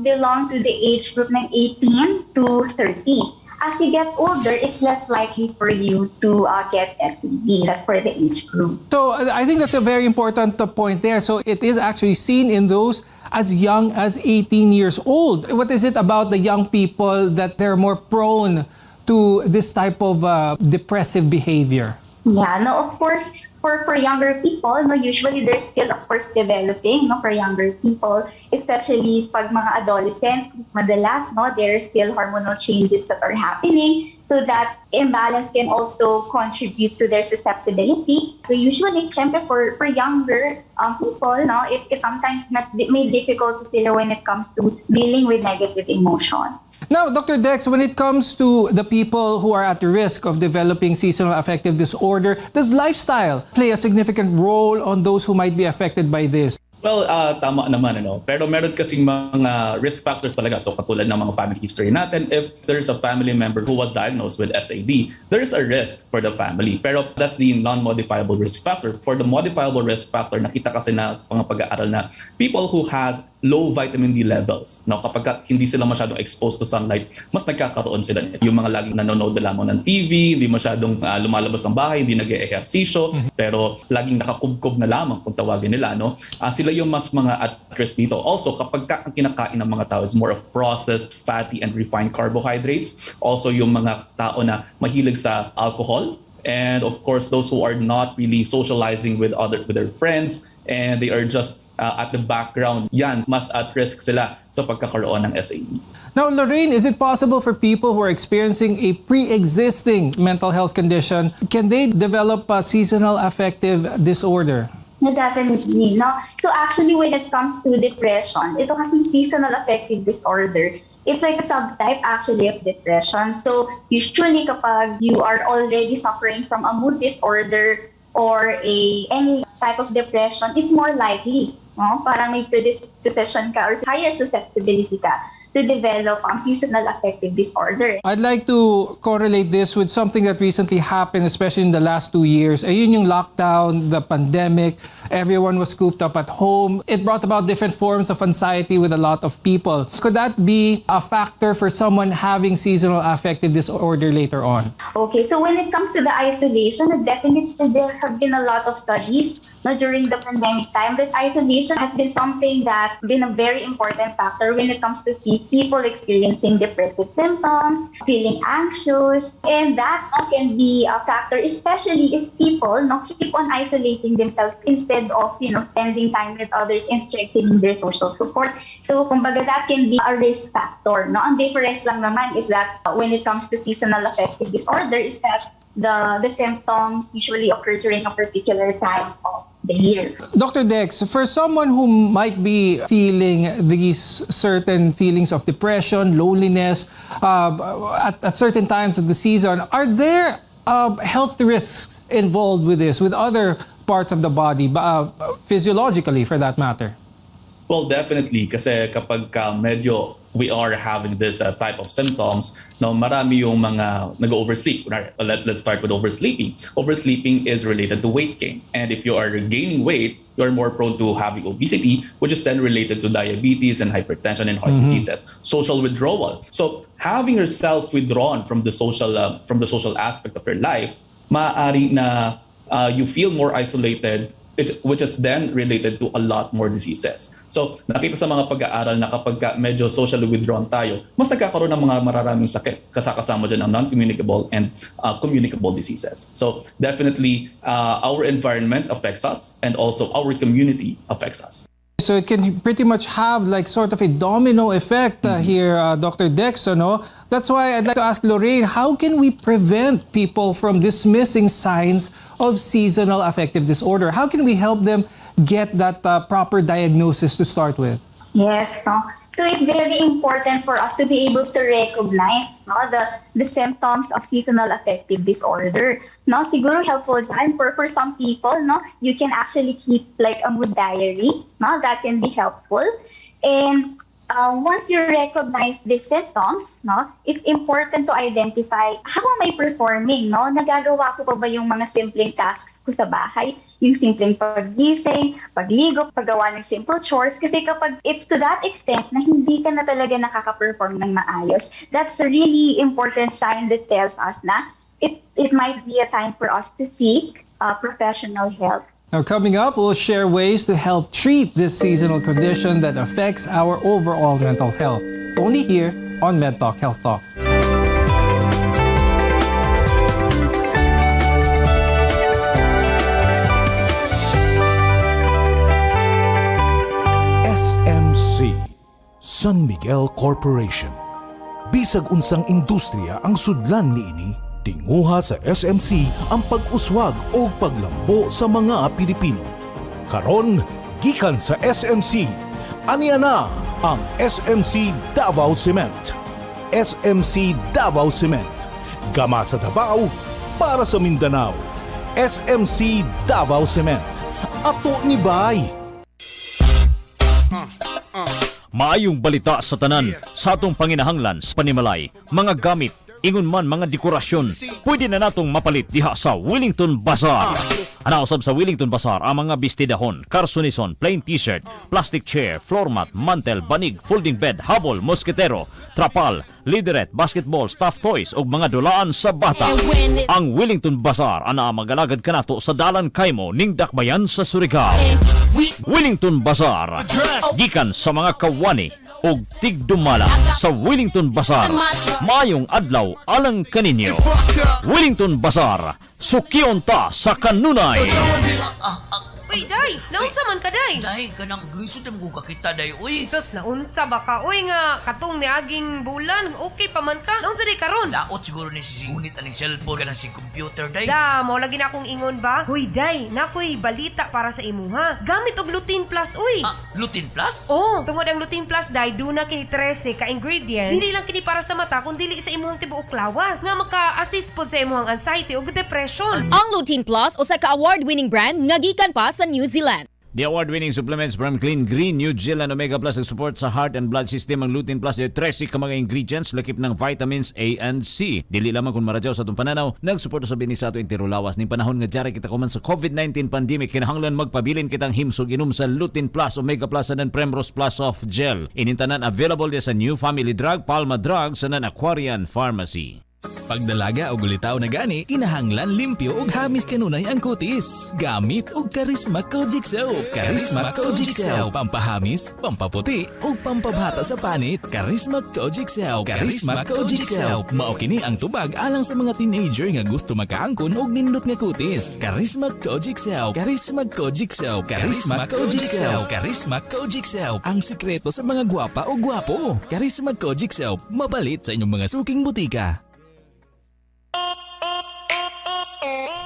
S9: belong to the age group ng 18 to 30. As you get older, it's less likely for you to get SVD. That's for the age group.
S8: So I think that's a very important point there. So it is actually seen in those as young as 18 years old. What is it about the young people that they're more prone to this type of depressive behavior?
S9: Yeah, no, of course, for younger people, no, usually they're still, of course, developing, no, for younger people, especially pag mga adolescents, mas madalas, no, there are still hormonal changes that are happening, so that imbalance can also contribute to their susceptibility. So usually, syempre, for younger people, no, it's sometimes made difficult sila when it comes to dealing with negative emotions.
S8: Now, Dr. Dex, when it comes to the people who are at risk of developing seasonal affective disorder, does lifestyle play a significant role on those who might be affected by this?
S10: Well, tama naman, pero meron kasing mga risk factors talaga. So katulad ng mga family history natin, if there's a family member who was diagnosed with SAD, there is a risk for the family. Pero that's the non-modifiable risk factor. For the modifiable risk factor, nakita kasi na sa mga pag-aaral na people who has low vitamin D levels, kapag hindi sila masyadong exposed to sunlight, mas nagkakaroon sila nito. Yung mga laging nanonood na lamang ng TV, hindi masyadong lumalabas ng bahay, hindi nag-ehersisyo, pero laging nakakubkob na lamang kung tawagin nila, sila yung mas mga at risk dito. Also, kapag ang kinakain ng mga tao is more of processed, fatty, and refined carbohydrates, also yung mga tao na mahilig sa alcohol, and of course, those who are not really socializing with their friends, and they are just at the background, yan, mas at risk sila sa pagkakaroon ng SAD.
S8: Now, Lorraine, is it possible for people who are experiencing a pre-existing mental health condition, can they develop a seasonal affective disorder?
S9: Definitely, no? So actually, when it comes to depression, ito kasi seasonal affective disorder, it's like a subtype actually of depression. So usually kapag you are already suffering from a mood disorder or any type of depression, it's more likely no? Parang may predisposition ka or higher susceptibility ka to develop seasonal affective disorder.
S8: I'd like to correlate this with something that recently happened, especially in the last 2 years. Ayun yung lockdown, the pandemic, everyone was cooped up at home. It brought about different forms of anxiety with a lot of people. Could that be a factor for someone having seasonal affective disorder later on?
S9: Okay, so when it comes to the isolation, definitely there have been a lot of studies during the pandemic time that isolation has been something that's been a very important factor when it comes to people experiencing depressive symptoms, feeling anxious, and that can be a factor, especially if people keep on isolating themselves instead of spending time with others and strengthening their social support. So kumbaga that can be a risk factor. Ang difference lang naman is that when it comes to seasonal affective disorder is that the symptoms usually occur during a particular time of the year.
S8: Dr. Dex, for someone who might be feeling these certain feelings of depression, loneliness, at certain times of the season, are there health risks involved with this, with other parts of the body, physiologically for that matter?
S10: Well, definitely. Kasi kapag medyo we are having this type of symptoms, marami yung mga nag-oversleep. Let's start with oversleeping. Oversleeping is related to weight gain. And if you are gaining weight, you're more prone to having obesity, which is then related to diabetes and hypertension and heart diseases. Social withdrawal. So having yourself withdrawn from the social aspect of your life, maaari na you feel more isolated, which is then related to a lot more diseases. So, nakita sa mga pag-aaral na kapag medyo socially withdrawn tayo, mas nagkakaroon ng mga mararaming sakit kasama dyan ang non-communicable and communicable diseases. So, definitely, our environment affects us and also our community affects us.
S8: So it can pretty much have like sort of a domino effect here, Dr. Dex, no? That's why I'd like to ask Lorraine, how can we prevent people from dismissing signs of seasonal affective disorder? How can we help them get that proper diagnosis to start with?
S9: Yes, so it's very important for us to be able to recognize the symptoms of seasonal affective disorder. Siguro helpful dyan for some people, you can actually keep like a mood diary. That can be helpful. And once you recognize the symptoms, it's important to identify how am I performing, nagagawa ko pa ba yung mga simpleng tasks ko sa bahay, yung simpleng paggising, pagligo, paggawa ng simple chores, kasi kapag it's to that extent na hindi ka na talaga nakaka-perform ng maayos, that's a really important sign that tells us na it might be a time for us to seek professional help.
S8: Now, coming up, we'll share ways to help treat this seasonal condition that affects our overall mental health. Only here on MedTalk Health Talk.
S11: SMC, San Miguel Corporation. Bisag unsang industriya ang sudlan niini, tinguha sa SMC ang pag-uswag o paglambo sa mga Pilipino. Karon, gikan sa SMC, aniya na ang SMC Davao Cement. SMC Davao Cement. Gama sa Davao, para sa Mindanao. SMC Davao Cement. Ato ni Bay.
S15: Maayong balita sa tanan sa atong panginahanglan sa panimalay, mga gamit, ingon man mga dekorasyon, pwede na natong mapalit diha sa Wellington Bazaar. Anausab sa Wellington Bazaar ang mga bestidahon, karsunison, plain t-shirt, plastic chair, floor mat, mantel, banig, folding bed, habol, mosketero, trapal, lideret, basketball, stuffed toys ug mga dulaan sa bata. Ang Wellington Bazaar ana magalagad kanato sa Dalan Kaymo ning Dakbayan sa Surigao. Wellington Bazaar, gikan sa mga kawani ug tigdumala sa Wellington Bazaar. Mayong adlaw alang kaninyo. Wellington Bazaar, sukiyon ta sa kanunay.
S26: Uy, Day! Naunsa man ka, Day?
S3: Day, kanang lisod na mga kakita, Day. Uy!
S26: Sus, naunsa ba ka? Uy nga, katong ni aging bulan. Okay pa man ka? Naunsa di karon?
S3: Laot siguro ni sisingunit aning cellphone kanang si computer, Day.
S26: Da, mo lagi na akong ingon ba? Uy, Day, nakoy balita para sa imuha. Gamit og Lutein Plus, uy!
S3: Lutein Plus?
S26: Oo, tungod ang Lutein Plus, Day, duna kini 13 ka-ingredients. Hindi lang kini para sa mata, kundi sa imuhang tibuok lawas. Nga maka-assist pod sa imuhang anxiety o depression.
S17: Ang Lutein Plus, usa ka award-winning brand nga gikan pa sa New Zealand.
S15: The award-winning supplements from Clean Green, New Zealand Omega Plus nag-support sa heart and blood system. Ang Lutein Plus, 13 ka mga ingredients, lakip ng vitamins A and C. Dili lamang kung maradyaw sa itong pananaw, nag-support sa bini sa ato interulawas. Ning panahon nga jari kita kuman sa COVID-19 pandemic, kinahanglan magpabilin kitang himsog inom sa Lutein Plus, Omega Plus, and Primrose Plus Soft Gel. Inintanan available dia sa New Family Drug, Palma Drug, sa Aquarian Pharmacy.
S1: Pagdalaga o gulitaw na gani, kinahanglan limpyo og hamis kanunay ang kutis. Gamit og Karisma Kojic Soap. Karisma Kojic Soap, pampahamis, pampaputi ug pampabata sa panit. Karisma Kojic Soap. Karisma Kojic Soap. Mao kini ang tubag alang sa mga teenager nga gusto makaangkon og nindot nga kutis. Karisma Kojic Soap. Karisma Kojic Soap. Karisma Kojic Soap. Karisma Kojic Soap. Ang sikreto sa mga gwapa o gwapo. Karisma Kojic Soap. Mabalit sa inyong mga suking butika.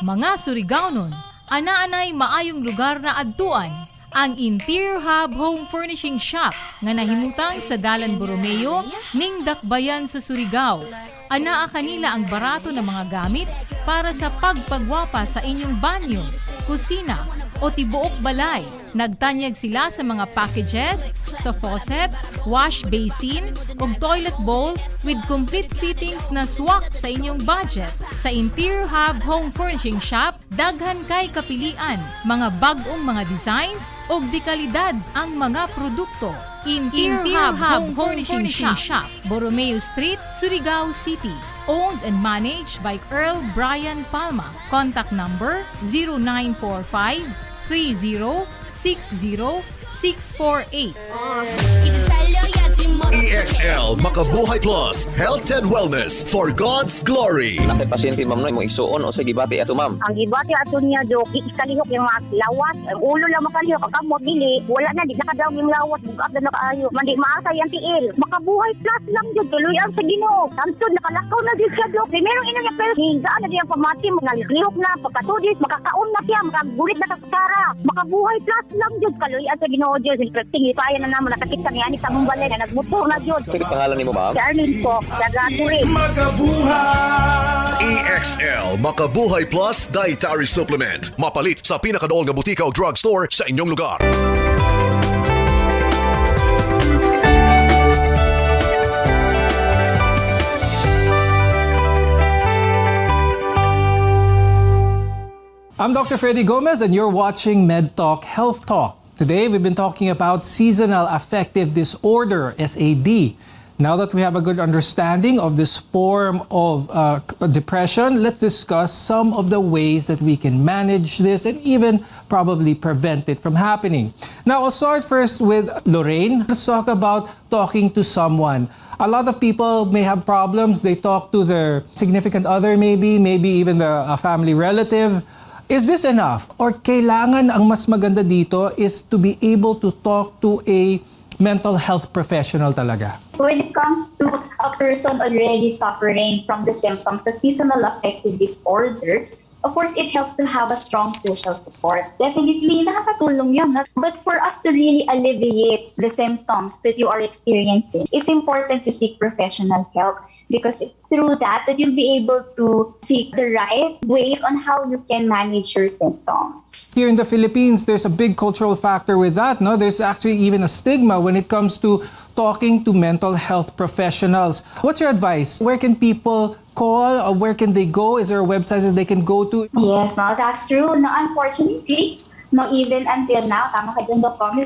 S2: Mga Surigaonon, ana-anay maayong lugar na adtuan ang Interior Hub Home Furnishing Shop nga nahimutang sa Dalan Borromeo ning Dakbayan sa Surigao. Anaa kanila ang barato na mga gamit para sa pagpagwapa sa inyong banyo, kusina o tibuok balay. Nagtanyag sila sa mga packages, sa faucet, wash basin ug toilet bowl with complete fittings na swak sa inyong budget. Sa Interior Hub Home Furnishing Shop, daghan kay kapilian, mga bag-ong mga designs ug dekalidad ang mga produkto. Interior Hub Home Furnishing Shop, Borromeo Street, Surigao City. Owned and managed by Earl Brian Palma. Contact number 0945 30-60-648.
S12: EXL Makabuhay Plus, Health and Wellness for God's Glory.
S17: Nakay pasyente ma'am no imong isuon o sa gibati ato ma'am.
S18: Ang gibati ato niya do ikalihok yung mga lawas, ang ulo lang makalihok, kakamot dili, wala na di nakadaw yung lawas, bugab na nakaayo. Mandi maasa yang tiil. Makabuhay Plus lang jud tuloy ang sa Ginoo. Samsud nakalakaw na di siya do. Primero ina niya pero hinga na diyan pamati mga lihok na pagkatudis makakaon na siya, makagulit na kasara. Makabuhay Plus lang jud kaluy ang sa Ginoo jud. Tingin pa yan na namo nakakit kami ani sa mong balay na nagmotor na jud.
S17: Sige pangalan nimo ma'am?
S18: Charlene po, Dagaturin.
S12: Makabuhay! EXL Makabuhay Plus Dietary Supplement. Mapalit sa pinakadool nga butika o drugstore sa inyong lugar.
S8: I'm Dr. Freddy Gomez and you're watching Med Talk Health Talk. Today we've been talking about seasonal affective disorder, SAD. Now that we have a good understanding of this form of depression, let's discuss some of the ways that we can manage this and even probably prevent it from happening. Now, I'll start first with Lorraine. Let's talk about talking to someone. A lot of people may have problems. They talk to their significant other maybe even a family relative. Is this enough? Or kailangan ang mas maganda dito is to be able to talk to a mental health professional talaga?
S9: When it comes to a person already suffering from the symptoms of seasonal affective disorder, of course, it helps to have a strong social support. Definitely, nakakatulong yun. But for us to really alleviate the symptoms that you are experiencing, it's important to seek professional help because it's through that you'll be able to seek the right ways on how you can manage your symptoms.
S8: Here in the Philippines, there's a big cultural factor with that. No, there's actually even a stigma when it comes to talking to mental health professionals. What's your advice? Where can people call or where can they go? Is there a website that they can go to?
S9: Yes, no, that's true. No, unfortunately, no, even until now, tama ka dyan,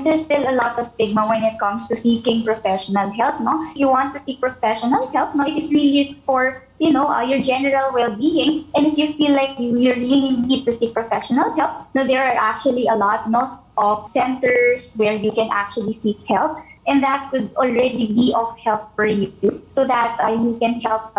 S9: there's still a lot of stigma when it comes to seeking professional help. No, if you want to seek professional help, no, it is really for your general well-being. And if you feel like you really need to seek professional help, no, there are actually a lot of centers where you can actually seek help. And that could already be of help for you so that you can help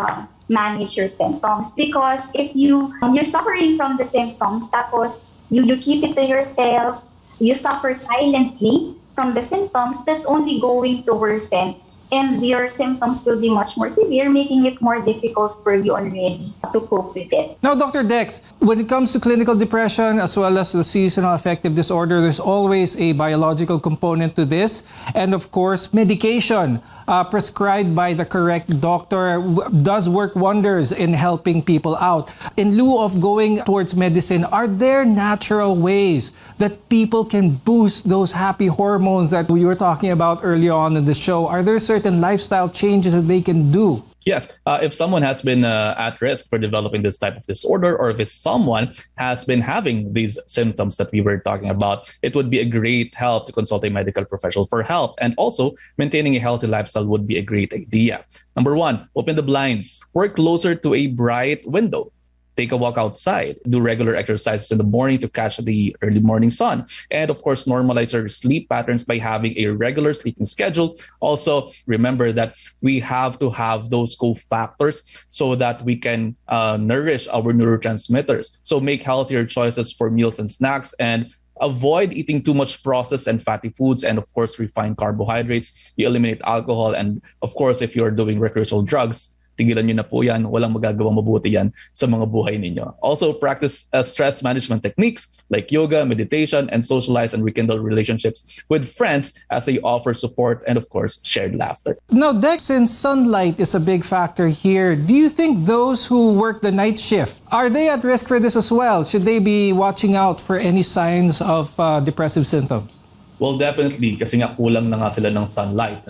S9: manage your symptoms. Because if you're suffering from the symptoms, tapos you keep it to yourself, you suffer silently from the symptoms, that's only going to worsen and your symptoms will be much more severe, making it more difficult for you already to cope with it.
S8: Now, Dr. Dex, when it comes to clinical depression as well as the seasonal affective disorder, there's always a biological component to this. And of course, medication prescribed by the correct doctor does work wonders in helping people out. In lieu of going towards medicine, are there natural ways that people can boost those happy hormones that we were talking about earlier on in the show? Are there certain lifestyle changes that they can do?
S10: Yes, if someone has been at risk for developing this type of disorder, or if someone has been having these symptoms that we were talking about, it would be a great help to consult a medical professional for help. And also, maintaining a healthy lifestyle would be a great idea. Number one, open the blinds. Work closer to a bright window. Take a walk outside, do regular exercises in the morning to catch the early morning sun. And of course, normalize your sleep patterns by having a regular sleeping schedule. Also, remember that we have to have those cofactors so that we can nourish our neurotransmitters. So make healthier choices for meals and snacks, and avoid eating too much processed and fatty foods, and of course, refined carbohydrates. You eliminate alcohol. And of course, if you're doing recreational drugs, tigilan nyo na po yan. Walang magagawang mabuti yan sa mga buhay ninyo. Also, practice stress management techniques like yoga, meditation, and socialize and rekindle relationships with friends as they offer support and, of course, shared laughter.
S8: Now, Dex, since sunlight is a big factor here, do you think those who work the night shift, are they at risk for this as well? Should they be watching out for any signs of depressive symptoms?
S10: Well, definitely, kasi nga kulang na nga sila ng sunlight.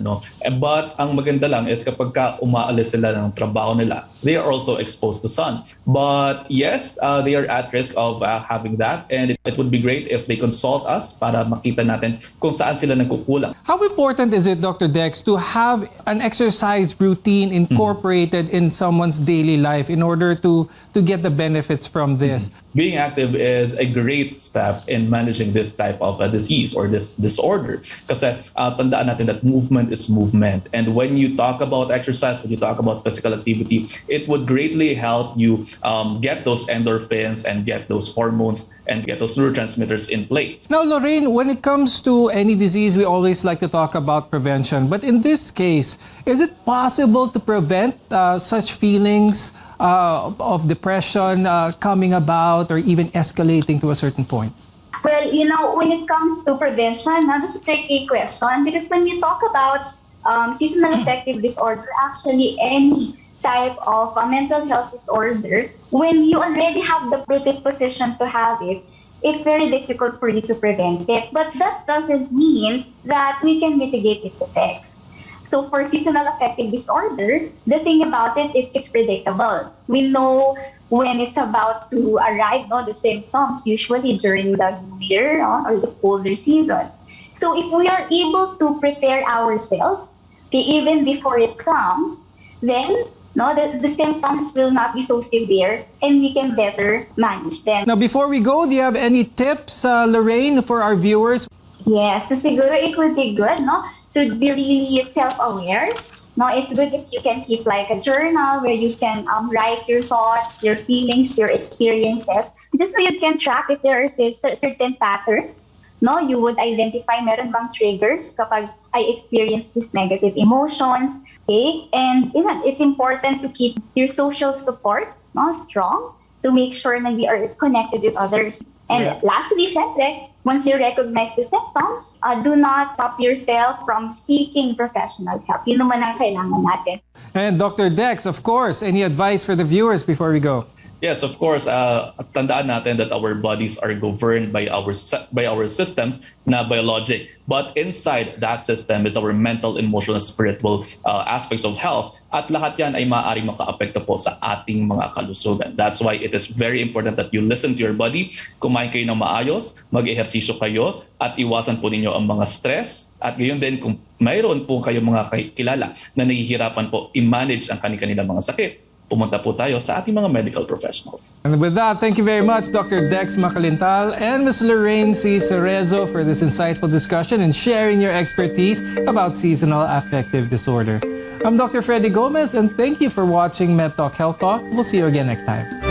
S10: But ang maganda lang is kapag umaalis sila ng trabaho nila, they are also exposed to sun. But yes, they are at risk of having that. And it would be great if they consult us para makita natin kung saan sila nagkukulang.
S8: How important is it, Dr. Dex, to have an exercise routine incorporated in someone's daily life in order to get the benefits from this?
S10: Being active is a great step in managing this type of disease or this disorder. Kasi tandaan natin that movement is movement. And when you talk about exercise, when you talk about physical activity, it would greatly help you get those endorphins and get those hormones and get those neurotransmitters in place.
S8: Now, Lorraine, when it comes to any disease, we always like to talk about prevention. But in this case, is it possible to prevent such feelings of depression coming about or even escalating to a certain point?
S9: Well, when it comes to prevention, that's a tricky question, because when you talk about seasonal affective disorder, actually any type of mental health disorder, when you already have the predisposition to have it, it's very difficult for you to prevent it. But that doesn't mean that we can mitigate its effects. So for seasonal affective disorder, the thing about it is it's predictable. We know when it's about to arrive, the symptoms usually during the winter or the colder seasons. So if we are able to prepare ourselves, even before it comes, then the symptoms will not be so severe and we can better manage them.
S8: Now, before we go, do you have any tips, Lorraine, for our viewers?
S9: Yes, so siguro it would be good, to be really self-aware. It's good if you can keep like a journal where you can write your thoughts, your feelings, your experiences, just so you can track if there are certain patterns. You would identify meron bang triggers kapag I experience these negative emotions. Okay? And it's important to keep your social support strong to make sure that we are connected with others. And lastly, syempre, once you recognize the symptoms, do not stop yourself from seeking professional help. Yun naman ang kailangan natin.
S8: And Dr. Dex, of course, any advice for the viewers before we go?
S10: Yes, of course. Tandaan natin that our bodies are governed by our systems na biologic. But inside that system is our mental, emotional, spiritual aspects of health. At lahat yan ay maaaring makaapekto po sa ating mga kalusugan. That's why it is very important that you listen to your body, kumain kayo ng maayos, mag-ehersisyo kayo, at iwasan po ninyo ang mga stress. At gayon din kung mayroon po kayo mga kilala na nahihirapan po i-manage ang kanilang mga sakit, pumunta po tayo sa ating mga medical professionals.
S8: And with that, thank you very much, Dr. Dex Macalintal and Ms. Lorraine C. Cerezo, for this insightful discussion and sharing your expertise about seasonal affective disorder. I'm Dr. Freddy Gomez, and thank you for watching Med Talk Health Talk. We'll see you again next time.